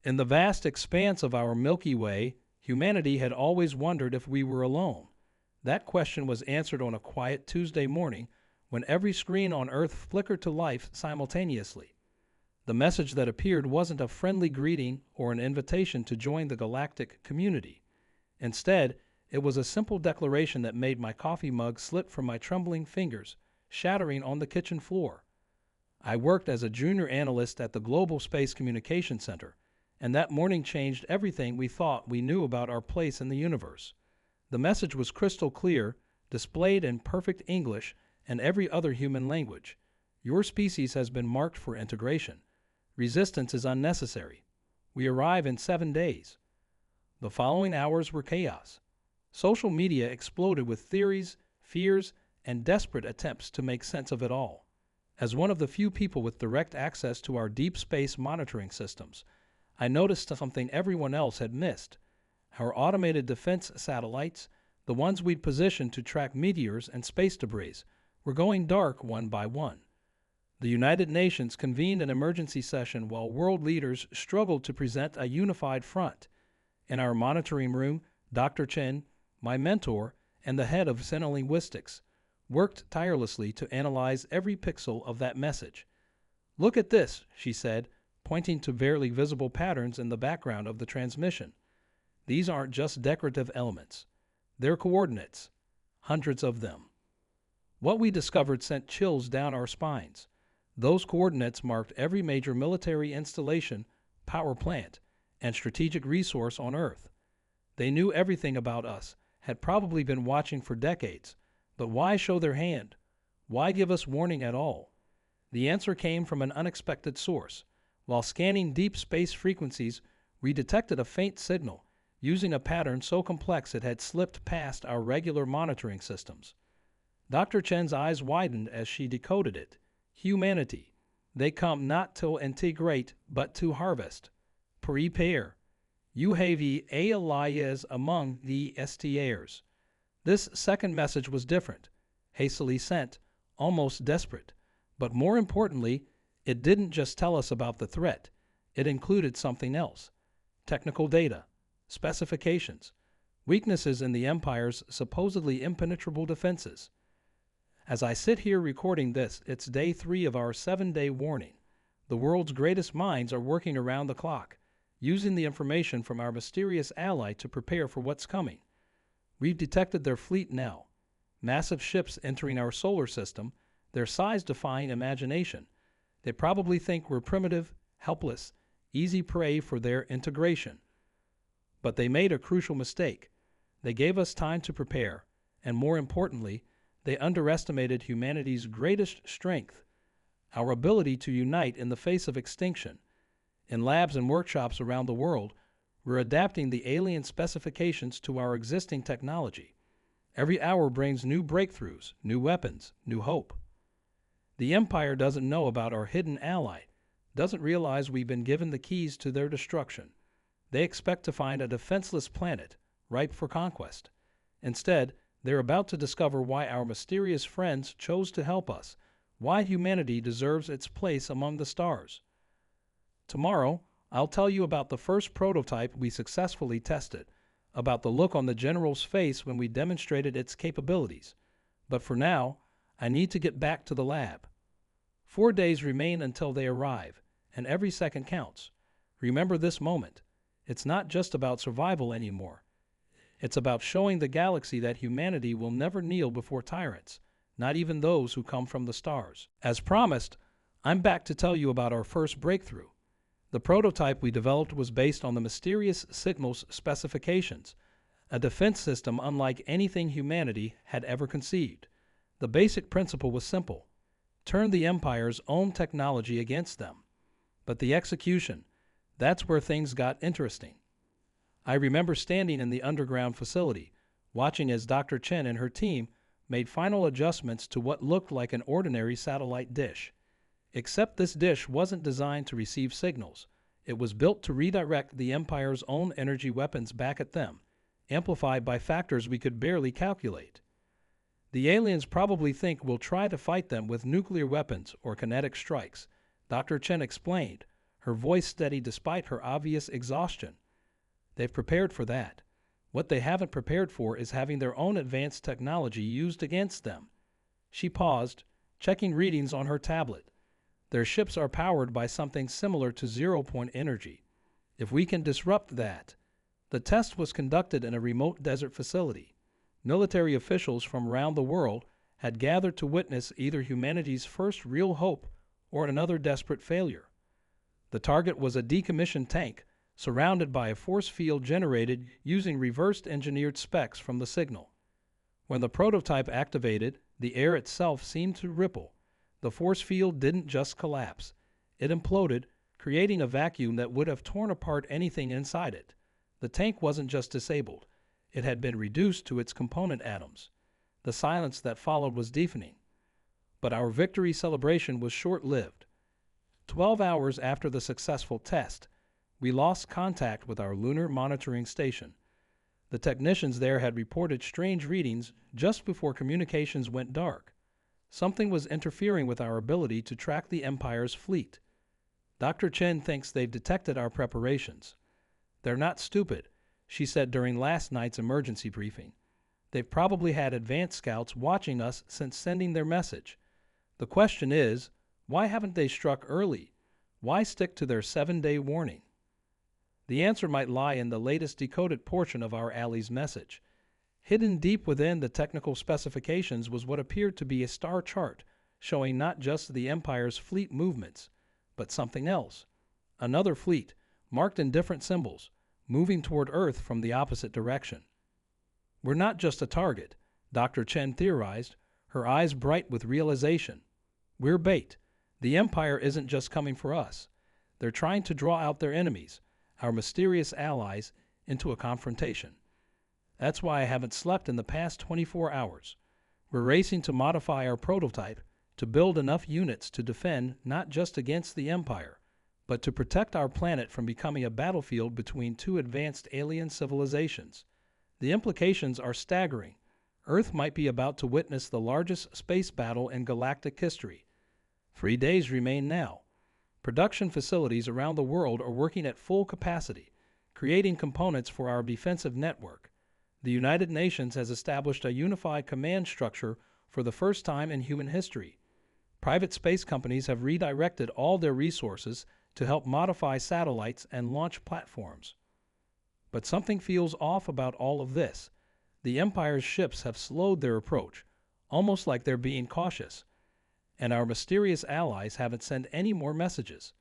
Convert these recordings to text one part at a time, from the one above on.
In the vast expanse of our Milky Way, humanity had always wondered if we were alone. That question was answered on a quiet Tuesday morning when every screen on Earth flickered to life simultaneously. The message that appeared wasn't a friendly greeting or an invitation to join the galactic community. Instead, it was a simple declaration that made my coffee mug slip from my trembling fingers, shattering on the kitchen floor. I worked as a junior analyst at the Global Space Communication Center, and that morning changed everything we thought we knew about our place in the universe. The message was crystal clear, displayed in perfect English and every other human language. Your species has been marked for integration. Resistance is unnecessary. We arrive in 7 days. The following hours were chaos. Social media exploded with theories, fears, and desperate attempts to make sense of it all. As one of the few people with direct access to our deep space monitoring systems, I noticed something everyone else had missed. Our automated defense satellites, the ones we'd positioned to track meteors and space debris, were going dark one by one. The United Nations convened an emergency session while world leaders struggled to present a unified front. In our monitoring room, Dr. Chen, my mentor and the head of Sinolinguistics, worked tirelessly to analyze every pixel of that message. "Look at this," she said, pointing to barely visible patterns in the background of the transmission. "These aren't just decorative elements. They're coordinates. Hundreds of them." What we discovered sent chills down our spines. Those coordinates marked every major military installation, power plant, and strategic resource on Earth. They knew everything about us, had probably been watching for decades. But why show their hand? Why give us warning at all? The answer came from an unexpected source. While scanning deep space frequencies, we detected a faint signal, using a pattern so complex it had slipped past our regular monitoring systems. Dr. Chen's eyes widened as she decoded it. Humanity. They come not to integrate, but to harvest. Prepare. HFY HFY among the STARs. This second message was different, hastily sent, almost desperate. But more importantly, it didn't just tell us about the threat. It included something else. Technical data, specifications, weaknesses in the Empire's supposedly impenetrable defenses. As I sit here recording this, it's day 3 of our 7-day warning. The world's greatest minds are working around the clock, using the information from our mysterious ally to prepare for what's coming. We've detected their fleet now. Massive ships entering our solar system, their size-defying imagination. They probably think we're primitive, helpless, easy prey for their integration. But they made a crucial mistake. They gave us time to prepare, and more importantly, they underestimated humanity's greatest strength, our ability to unite in the face of extinction. In labs and workshops around the world, we're adapting the alien specifications to our existing technology. Every hour brings new breakthroughs, new weapons, new hope. The Empire doesn't know about our hidden ally, doesn't realize we've been given the keys to their destruction. They expect to find a defenseless planet, ripe for conquest. Instead, they're about to discover why our mysterious friends chose to help us, why humanity deserves its place among the stars. Tomorrow, I'll tell you about the first prototype we successfully tested, about the look on the General's face when we demonstrated its capabilities. But for now, I need to get back to the lab. 4 days remain until they arrive, and every second counts. Remember this moment. It's not just about survival anymore. It's about showing the galaxy that humanity will never kneel before tyrants, not even those who come from the stars. As promised, I'm back to tell you about our first breakthrough. The prototype we developed was based on the mysterious signal's specifications, a defense system unlike anything humanity had ever conceived. The basic principle was simple: turn the Empire's own technology against them. But the execution, that's where things got interesting. I remember standing in the underground facility, watching as Dr. Chen and her team made final adjustments to what looked like an ordinary satellite dish. Except this dish wasn't designed to receive signals. It was built to redirect the Empire's own energy weapons back at them, amplified by factors we could barely calculate. The aliens probably think we'll try to fight them with nuclear weapons or kinetic strikes, Dr. Chen explained, her voice steady despite her obvious exhaustion. They've prepared for that. What they haven't prepared for is having their own advanced technology used against them. She paused, checking readings on her tablet. Their ships are powered by something similar to zero-point energy. If we can disrupt that. The test was conducted in a remote desert facility. Military officials from around the world had gathered to witness either humanity's first real hope or another desperate failure. The target was a decommissioned tank surrounded by a force field generated using reversed engineered specs from the signal. When the prototype activated, the air itself seemed to ripple. The force field didn't just collapse. It imploded, creating a vacuum that would have torn apart anything inside it. The tank wasn't just disabled. It had been reduced to its component atoms. The silence that followed was deafening. But our victory celebration was short-lived. 12 hours after the successful test, we lost contact with our lunar monitoring station. The technicians there had reported strange readings just before communications went dark. Something was interfering with our ability to track the Empire's fleet. Dr. Chen thinks they've detected our preparations. They're not stupid, she said during last night's emergency briefing. They've probably had advanced scouts watching us since sending their message. The question is, why haven't they struck early? Why stick to their 7-day warning? The answer might lie in the latest decoded portion of our ally's message. Hidden deep within the technical specifications was what appeared to be a star chart showing not just the Empire's fleet movements, but something else. Another fleet, marked in different symbols, moving toward Earth from the opposite direction. We're not just a target, Dr. Chen theorized, her eyes bright with realization. We're bait. The Empire isn't just coming for us. They're trying to draw out their enemies, our mysterious allies, into a confrontation. That's why I haven't slept in the past 24 hours. We're racing to modify our prototype to build enough units to defend not just against the Empire, but to protect our planet from becoming a battlefield between two advanced alien civilizations. The implications are staggering. Earth might be about to witness the largest space battle in galactic history. 3 days remain now. Production facilities around the world are working at full capacity, creating components for our defensive network. The United Nations has established a unified command structure for the first time in human history. Private space companies have redirected all their resources to help modify satellites and launch platforms. But something feels off about all of this. The Empire's ships have slowed their approach, almost like they're being cautious. And our mysterious allies haven't sent any more messages.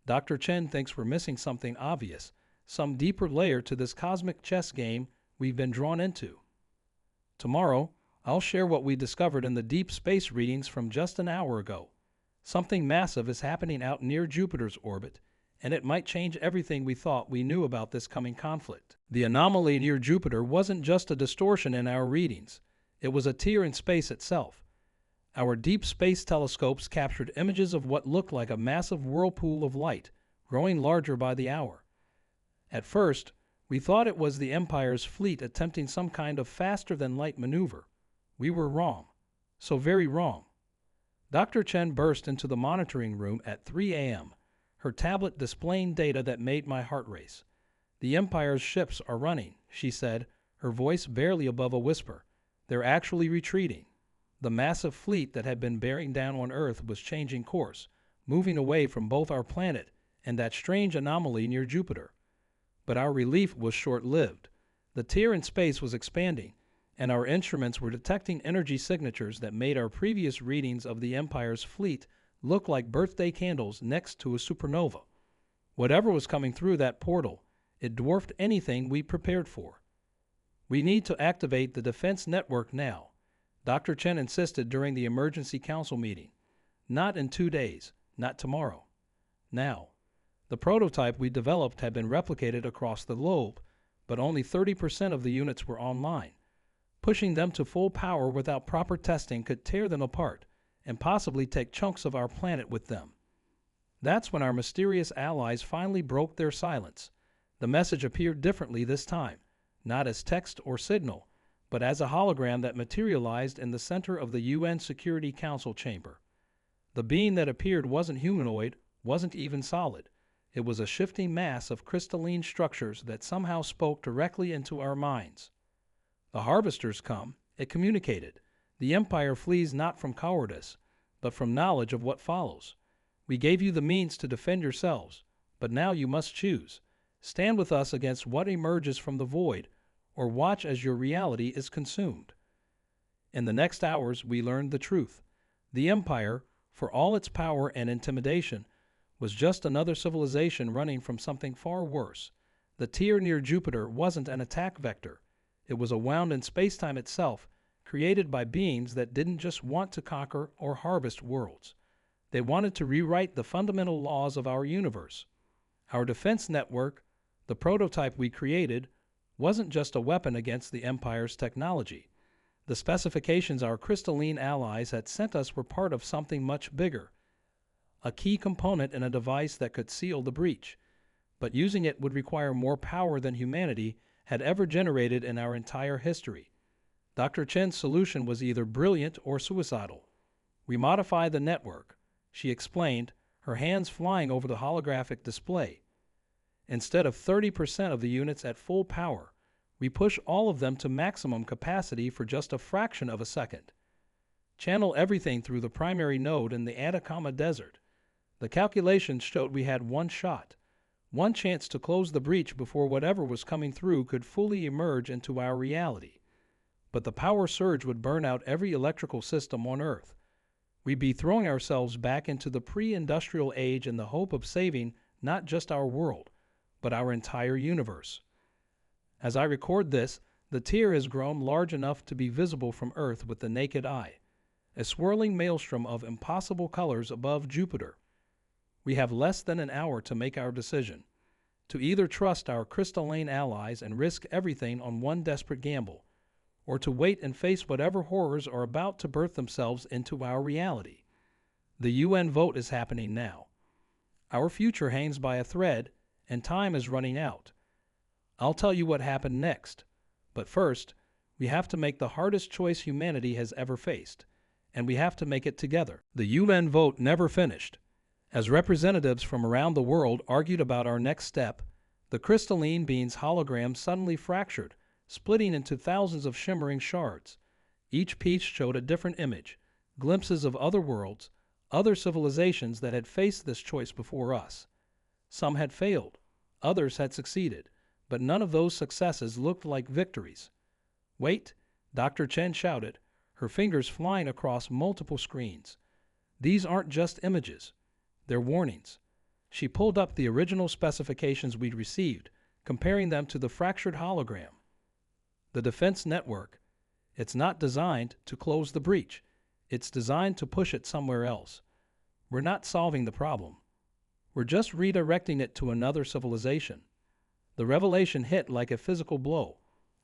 Dr. Chen thinks we're missing something obvious, some deeper layer to this cosmic chess game we've been drawn into. Tomorrow, I'll share what we discovered in the deep space readings from just an hour ago. Something massive is happening out near Jupiter's orbit, and it might change everything we thought we knew about this coming conflict. The anomaly near Jupiter wasn't just a distortion in our readings. It was a tear in space itself. Our deep space telescopes captured images of what looked like a massive whirlpool of light, growing larger by the hour. At first, we thought it was the Empire's fleet attempting some kind of faster-than-light maneuver. We were wrong. So very wrong. Dr. Chen burst into the monitoring room at 3 a.m., her tablet displaying data that made my heart race. The Empire's ships are running, she said, her voice barely above a whisper. They're actually retreating. The massive fleet that had been bearing down on Earth was changing course, moving away from both our planet and that strange anomaly near Jupiter. But our relief was short-lived. The tear in space was expanding, and our instruments were detecting energy signatures that made our previous readings of the Empire's fleet look like birthday candles next to a supernova. Whatever was coming through that portal, it dwarfed anything we prepared for. We need to activate the defense network now, Dr. Chen insisted during the emergency council meeting. Not in 2 days, not tomorrow. Now. The prototype we developed had been replicated across the globe, but only 30% of the units were online. Pushing them to full power without proper testing could tear them apart and possibly take chunks of our planet with them. That's when our mysterious allies finally broke their silence. The message appeared differently this time, not as text or signal, but as a hologram that materialized in the center of the UN Security Council chamber. The being that appeared wasn't humanoid, wasn't even solid. It was a shifting mass of crystalline structures that somehow spoke directly into our minds. The harvesters come, it communicated. The Empire flees not from cowardice, but from knowledge of what follows. We gave you the means to defend yourselves, but now you must choose. Stand with us against what emerges from the void, or watch as your reality is consumed. In the next hours, we learned the truth. The Empire, for all its power and intimidation, was just another civilization running from something far worse. The tier near Jupiter wasn't an attack vector. It was a wound in spacetime itself, created by beings that didn't just want to conquer or harvest worlds. They wanted to rewrite the fundamental laws of our universe. Our defense network, the prototype we created, wasn't just a weapon against the Empire's technology. The specifications our crystalline allies had sent us were part of something much bigger, a key component in a device that could seal the breach. But using it would require more power than humanity had ever generated in our entire history. Dr. Chen's solution was either brilliant or suicidal. We modified the network, she explained, her hands flying over the holographic display. Instead of 30% of the units at full power, we push all of them to maximum capacity for just a fraction of a second. Channel everything through the primary node in the Atacama Desert. The calculations showed we had one shot, one chance to close the breach before whatever was coming through could fully emerge into our reality. But the power surge would burn out every electrical system on Earth. We'd be throwing ourselves back into the pre-industrial age in the hope of saving not just our world, but our entire universe. As I record this, the tier has grown large enough to be visible from Earth with the naked eye, a swirling maelstrom of impossible colors above Jupiter. We have less than an hour to make our decision, to either trust our crystalline allies and risk everything on one desperate gamble, or to wait and face whatever horrors are about to birth themselves into our reality. The UN vote is happening now. Our future hangs by a thread, and time is running out. I'll tell you what happened next, but first, we have to make the hardest choice humanity has ever faced, and we have to make it together. The UN vote never finished. As representatives from around the world argued about our next step, the crystalline being's hologram suddenly fractured, splitting into thousands of shimmering shards. Each piece showed a different image, glimpses of other worlds, other civilizations that had faced this choice before us. Some had failed, others had succeeded, but none of those successes looked like victories. "Wait," Dr. Chen shouted, her fingers flying across multiple screens. "These aren't just images. They're warnings." She pulled up the original specifications we'd received, comparing them to the fractured hologram. The defense network. It's not designed to close the breach. It's designed to push it somewhere else. We're not solving the problem. We're just redirecting it to another civilization. The revelation hit like a physical blow.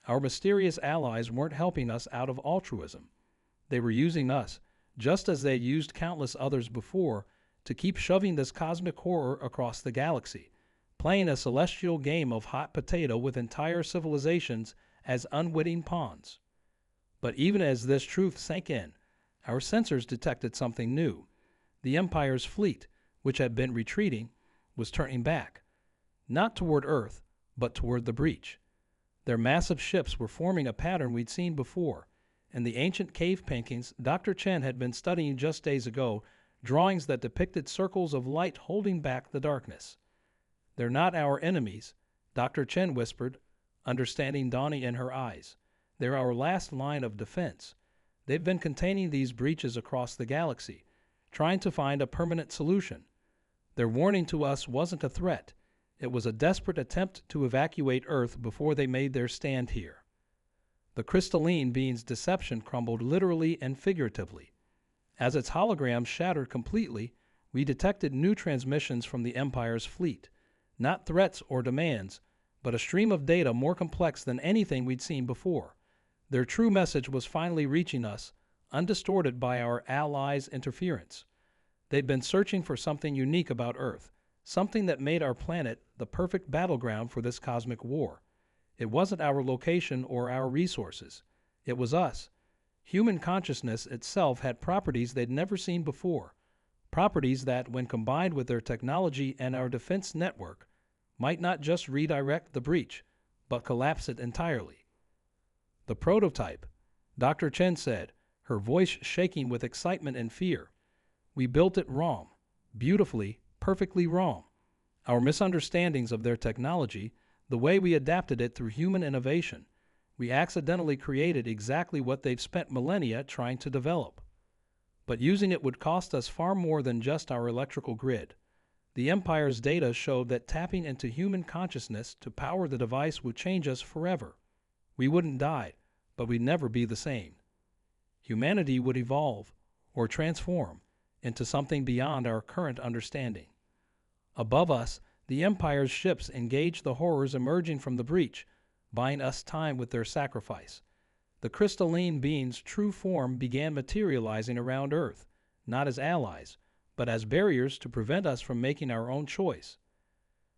Our mysterious allies weren't helping us out of altruism. They were using us, just as they used countless others before, to keep shoving this cosmic horror across the galaxy, playing a celestial game of hot potato with entire civilizations as unwitting pawns. But even as this truth sank in, our sensors detected something new. The Empire's fleet, which had been retreating, was turning back, not toward Earth, but toward the breach. Their massive ships were forming a pattern we'd seen before, and the ancient cave paintings Dr. Chen had been studying just days ago, drawings that depicted circles of light holding back the darkness. "They're not our enemies," Dr. Chen whispered, understanding dawning in her eyes. "They're our last line of defense. They've been containing these breaches across the galaxy, trying to find a permanent solution. Their warning to us wasn't a threat. It was a desperate attempt to evacuate Earth before they made their stand here." The crystalline being's deception crumbled literally and figuratively. As its hologram shattered completely, we detected new transmissions from the Empire's fleet. Not threats or demands, but a stream of data more complex than anything we'd seen before. Their true message was finally reaching us, undistorted by our allies' interference. They'd been searching for something unique about Earth, something that made our planet the perfect battleground for this cosmic war. It wasn't our location or our resources. It was us. Human consciousness itself had properties they'd never seen before. properties that, when combined with their technology and our defense network, might not just redirect the breach, but collapse it entirely. The prototype, Dr. Chen said, her voice shaking with excitement and fear. We built it wrong, beautifully, perfectly wrong. Our misunderstandings of their technology, the way we adapted it through human innovation, we accidentally created exactly what they've spent millennia trying to develop. But using it would cost us far more than just our electrical grid. The Empire's data showed that tapping into human consciousness to power the device would change us forever. We wouldn't die, but we'd never be the same. Humanity would evolve, or transform, into something beyond our current understanding. Above us, the Empire's ships engaged the horrors emerging from the breach, buying us time with their sacrifice. The crystalline being's true form began materializing around Earth, not as allies, but as barriers to prevent us from making our own choice.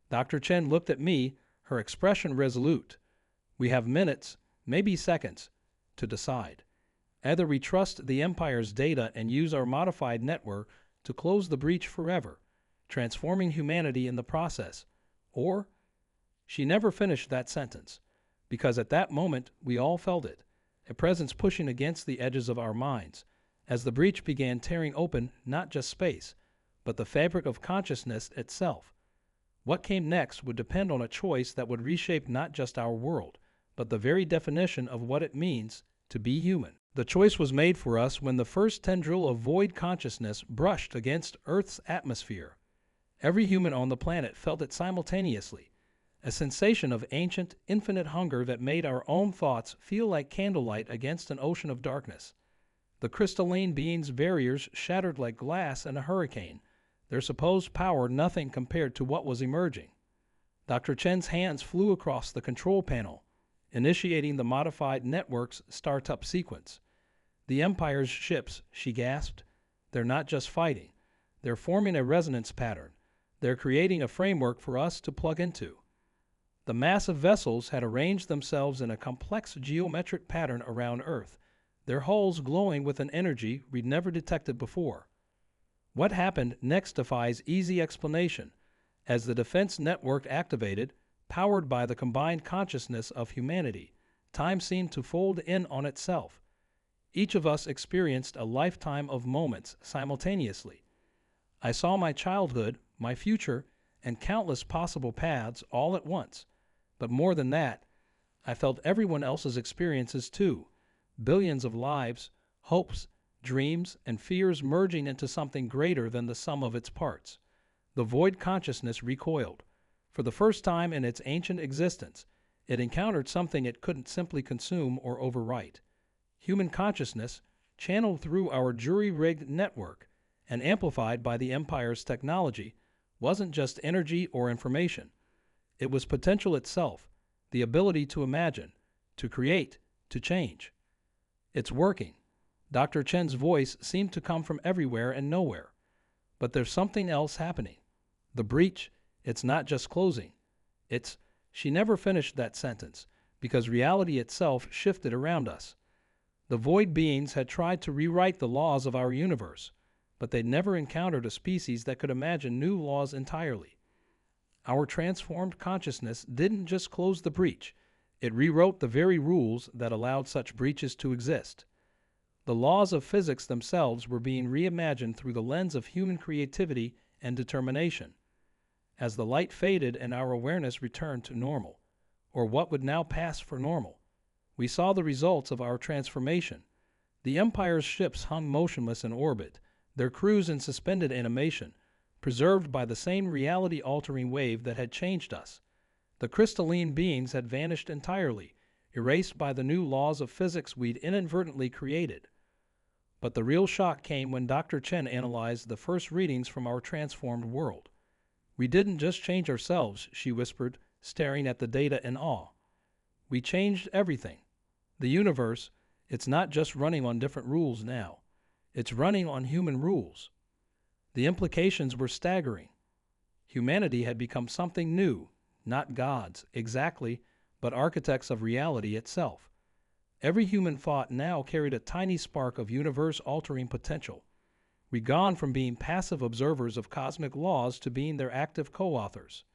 Dr. Chen looked at me, her expression resolute. We have minutes, maybe seconds, to decide. Either we trust the Empire's data and use our modified network to close the breach forever, transforming humanity in the process, or... She never finished that sentence, because at that moment we all felt it, a presence pushing against the edges of our minds, as the breach began tearing open not just space, but the fabric of consciousness itself. What came next would depend on a choice that would reshape not just our world, but the very definition of what it means to be human. The choice was made for us when the first tendril of void consciousness brushed against Earth's atmosphere. Every human on the planet felt it simultaneously, a sensation of ancient, infinite hunger that made our own thoughts feel like candlelight against an ocean of darkness. The crystalline being's barriers shattered like glass in a hurricane, their supposed power nothing compared to what was emerging. Dr. Chen's hands flew across the control panel, initiating the modified network's startup sequence. The Empire's ships, she gasped, they're not just fighting. They're forming a resonance pattern. They're creating a framework for us to plug into. The massive vessels had arranged themselves in a complex geometric pattern around Earth, their hulls glowing with an energy we'd never detected before. What happened next defies easy explanation. As the defense network activated, powered by the combined consciousness of humanity, time seemed to fold in on itself. Each of us experienced a lifetime of moments simultaneously. I saw my childhood, my future, and countless possible paths all at once. But more than that, I felt everyone else's experiences too. Billions of lives, hopes, dreams, and fears merging into something greater than the sum of its parts. The void consciousness recoiled. For the first time in its ancient existence, it encountered something it couldn't simply consume or overwrite. Human consciousness, channeled through our jury-rigged network and amplified by the Empire's technology, wasn't just energy or information. It was potential itself, the ability to imagine, to create, to change. It's working. Dr. Chen's voice seemed to come from everywhere and nowhere. But there's something else happening. The breach, it's not just closing. She never finished that sentence, because reality itself shifted around us. The void beings had tried to rewrite the laws of our universe, but they'd never encountered a species that could imagine new laws entirely. Our transformed consciousness didn't just close the breach, it rewrote the very rules that allowed such breaches to exist. The laws of physics themselves were being reimagined through the lens of human creativity and determination. As the light faded and our awareness returned to normal, or what would now pass for normal, we saw the results of our transformation. The Empire's ships hung motionless in orbit, their crews in suspended animation, preserved by the same reality-altering wave that had changed us. The crystalline beings had vanished entirely, erased by the new laws of physics we'd inadvertently created. But the real shock came when Dr. Chen analyzed the first readings from our transformed world. We didn't just change ourselves, she whispered, staring at the data in awe. We changed everything. The universe, it's not just running on different rules now. It's running on human rules. The implications were staggering. Humanity had become something new, not gods, exactly, but architects of reality itself. Every human thought now carried a tiny spark of universe-altering potential. We've gone from being passive observers of cosmic laws to being their active co-authors.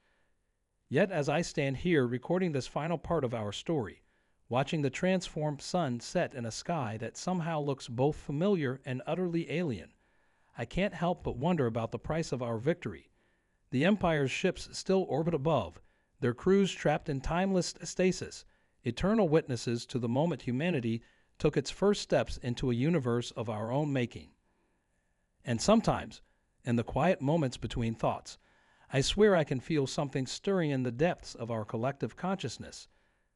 Yet as I stand here recording this final part of our story, watching the transformed sun set in a sky that somehow looks both familiar and utterly alien, I can't help but wonder about the price of our victory. The Empire's ships still orbit above, their crews trapped in timeless stasis, eternal witnesses to the moment humanity took its first steps into a universe of our own making. And sometimes, in the quiet moments between thoughts, I swear I can feel something stirring in the depths of our collective consciousness,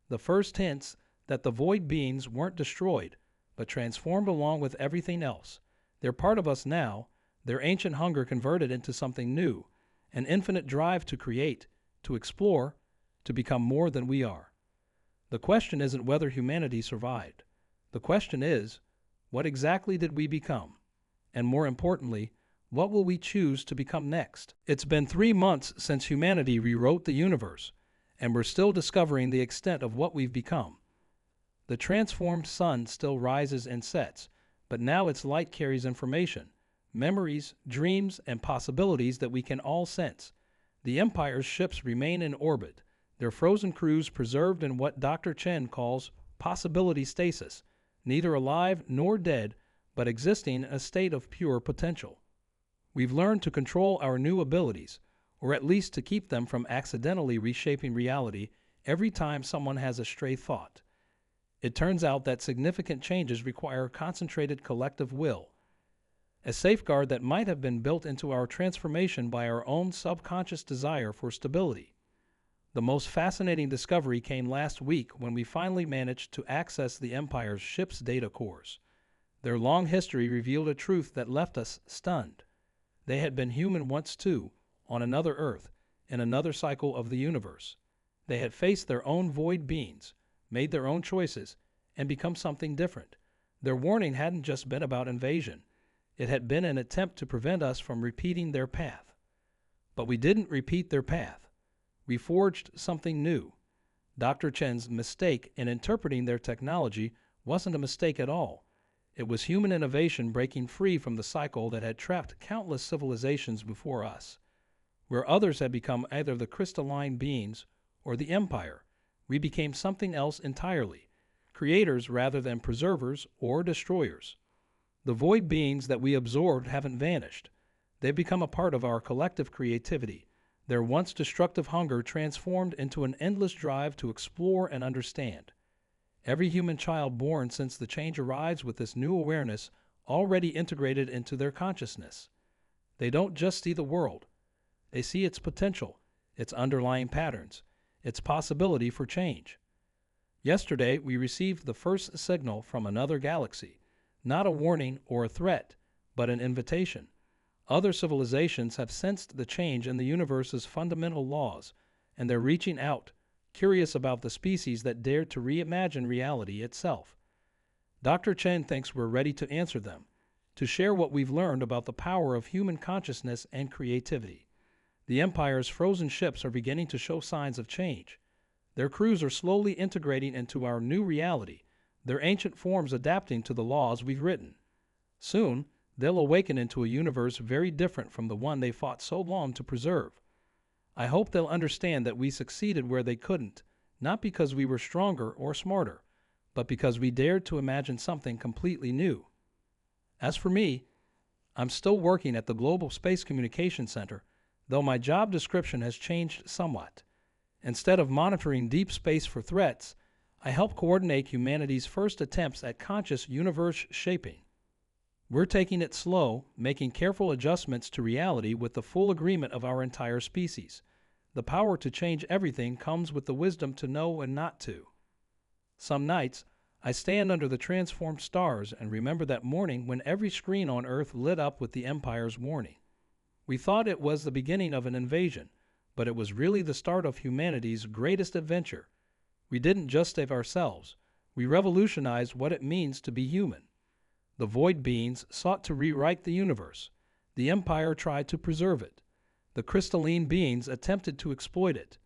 the first hints that the void beings weren't destroyed, but transformed along with everything else. They're part of us now, their ancient hunger converted into something new, an infinite drive to create, to explore, to become more than we are. The question isn't whether humanity survived. The question is, what exactly did we become? And more importantly, what will we choose to become next? It's been 3 months since humanity rewrote the universe, and we're still discovering the extent of what we've become. The transformed sun still rises and sets, but now its light carries information, memories, dreams, and possibilities that we can all sense. The Empire's ships remain in orbit, their frozen crews preserved in what Dr. Chen calls possibility stasis, neither alive nor dead, but existing in a state of pure potential. We've learned to control our new abilities, or at least to keep them from accidentally reshaping reality every time someone has a stray thought. It turns out that significant changes require concentrated collective will, a safeguard that might have been built into our transformation by our own subconscious desire for stability. The most fascinating discovery came last week when we finally managed to access the Empire's ship's data cores. Their long history revealed a truth that left us stunned. They had been human once too, on another Earth, in another cycle of the universe. They had faced their own void beings, made their own choices, and become something different. Their warning hadn't just been about invasion. It had been an attempt to prevent us from repeating their path. But we didn't repeat their path. We forged something new. Dr. Chen's mistake in interpreting their technology wasn't a mistake at all. It was human innovation breaking free from the cycle that had trapped countless civilizations before us. Where others had become either the crystalline beings or the Empire, we became something else entirely, creators rather than preservers or destroyers. The void beings that we absorbed haven't vanished. They've become a part of our collective creativity, their once destructive hunger transformed into an endless drive to explore and understand. Every human child born since the change arrives with this new awareness already integrated into their consciousness. They don't just see the world. They see its potential, its underlying patterns, its possibility for change. Yesterday, we received the first signal from another galaxy, not a warning or a threat, but an invitation. Other civilizations have sensed the change in the universe's fundamental laws, and they're reaching out, curious about the species that dared to reimagine reality itself. Dr. Chen thinks we're ready to answer them, to share what we've learned about the power of human consciousness and creativity. The Empire's frozen ships are beginning to show signs of change. Their crews are slowly integrating into our new reality, their ancient forms adapting to the laws we've written. Soon, they'll awaken into a universe very different from the one they fought so long to preserve. I hope they'll understand that we succeeded where they couldn't, not because we were stronger or smarter, but because we dared to imagine something completely new. As for me, I'm still working at the Global Space Communication Center, though my job description has changed somewhat. Instead of monitoring deep space for threats, I help coordinate humanity's first attempts at conscious universe shaping. We're taking it slow, making careful adjustments to reality with the full agreement of our entire species. The power to change everything comes with the wisdom to know when not to. Some nights, I stand under the transformed stars and remember that morning when every screen on Earth lit up with the Empire's warning. We thought it was the beginning of an invasion, but it was really the start of humanity's greatest adventure. We didn't just save ourselves. We revolutionized what it means to be human. The void beings sought to rewrite the universe. The Empire tried to preserve it. The crystalline beings attempted to exploit it.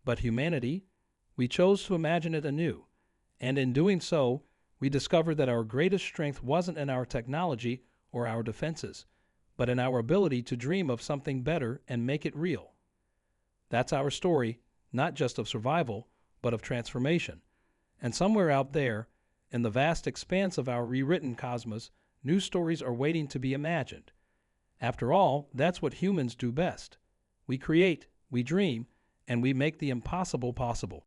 But humanity, we chose to imagine it anew. And in doing so, we discovered that our greatest strength wasn't in our technology or our defenses, but in our ability to dream of something better and make it real. That's our story, not just of survival, but of transformation. And somewhere out there, in the vast expanse of our rewritten cosmos, new stories are waiting to be imagined. After all, that's what humans do best. We create, we dream, and we make the impossible possible.